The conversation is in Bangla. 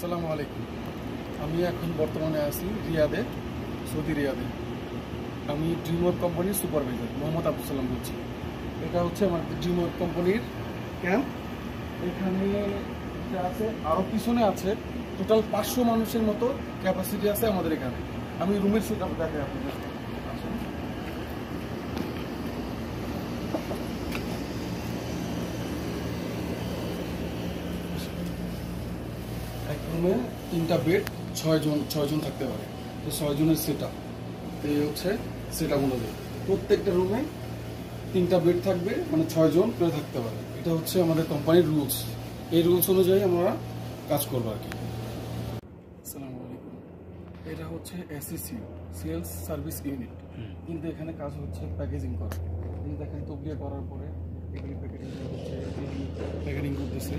আসসালামু আলাইকুম। আমি এখন বর্তমানে আছি রিয়াদে, সৌদি রিয়াদে। আমি ড্রিমওয়ার্ক কোম্পানির সুপারভাইজার মোহাম্মদ আব্দুল সালাম বলছি। এটা হচ্ছে আমাদের ড্রিমওয়ার্ক কোম্পানির ক্যাম্প। এখানে এটা আছে, আরও পিছনে আছে, টোটাল 500 মানুষের মতো ক্যাপাসিটি আছে আমাদের এখানে। আমি রুমের সেট আপ দেখাই আপনাদের। এক রুমে 3টা বেড, 6 জন থাকতে পারে। তো 6 জনের সেট আপ, এই হচ্ছে সেট আপ অনুযায়ী প্রত্যেকটা রুমে 3টা বেড থাকবে, মানে 6 জন করে থাকতে পারে। এটা হচ্ছে আমাদের কোম্পানির রুলস। এই রুলস অনুযায়ী আমরা কাজ করবো আর কি। আসসালামু আলাইকুম। এটা হচ্ছে এসিসি, সেলস সার্ভিস ইউনিট। কিন্তু এখানে কাজ হচ্ছে প্যাকেজিং করা। এই দেখেন তবলিয়া করার পরে এগুলি প্যাকেটিং হচ্ছে, প্যাকেটিং করতেছে।